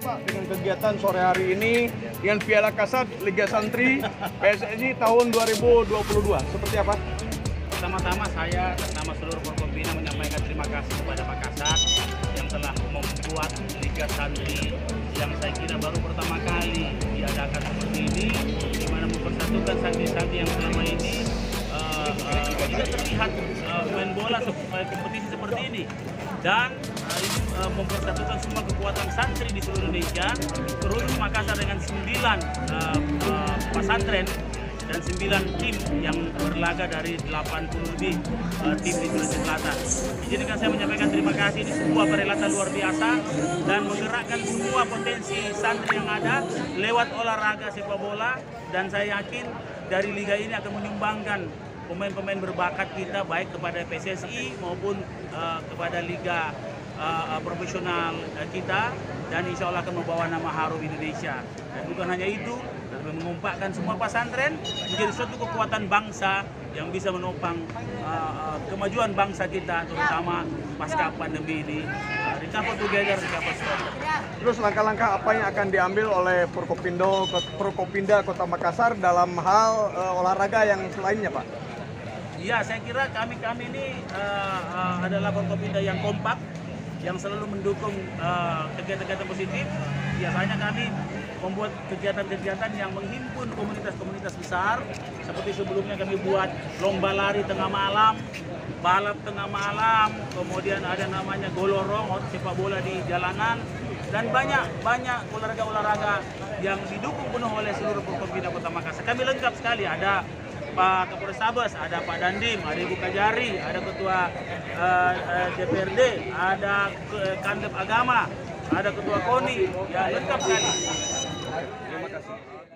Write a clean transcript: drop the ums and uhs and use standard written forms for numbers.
Pak dengan kegiatan sore hari ini dengan Piala Kasat Liga Santri PSSI tahun 2022? Seperti apa? Pertama-tama saya atas nama seluruh Forkopimda menyampaikan terima kasih kepada Pak Kasat yang telah membuat Liga Santri yang saya kira baru pertama kali diadakan seperti ini, di mana mempersatukan santri-santri yang selama ini tidak terlihat main bola kompetisi seperti ini, dan ini mempersatukan semua kekuatan santri di seluruh Indonesia, terus Makassar dengan 9 pesantren dan 9 tim yang berlaga dari 80 lebih tim di Sulawesi Selatan. Izinkan saya menyampaikan terima kasih, ini sebuah perhelatan luar biasa dan menggerakkan semua potensi santri yang ada lewat olahraga sepak bola, dan saya yakin dari liga ini akan menyumbangkan pemain-pemain berbakat kita baik kepada PSSI maupun kepada liga profesional kita, dan insya Allah akan membawa nama harum Indonesia. Dan bukan hanya itu, tapi mengumpulkan semua pesantren menjadi suatu kekuatan bangsa yang bisa menopang kemajuan bangsa kita, terutama pasca pandemi ini. Recover together, recover stronger. Terus langkah-langkah apa yang akan diambil oleh Forkopimda Kota Makassar dalam hal olahraga yang lainnya, Pak? Ya, saya kira kami ini adalah Forkopimda yang kompak, yang selalu mendukung kegiatan-kegiatan positif. Biasanya kami membuat kegiatan-kegiatan yang menghimpun komunitas-komunitas besar, seperti sebelumnya kami buat lomba lari tengah malam, balap tengah malam, kemudian ada namanya golorong, sepak bola di jalanan, dan banyak olahraga-olahraga yang didukung penuh oleh seluruh Forkopimda Kota Makassar. Kami lengkap sekali, ada Pak Kapolres Tabes, ada Pak Dandim, ada Ibu Kajari, ada Ketua DPRD, ada Kandep Agama, ada Ketua KONI, ya lengkap sekali. Terima kasih.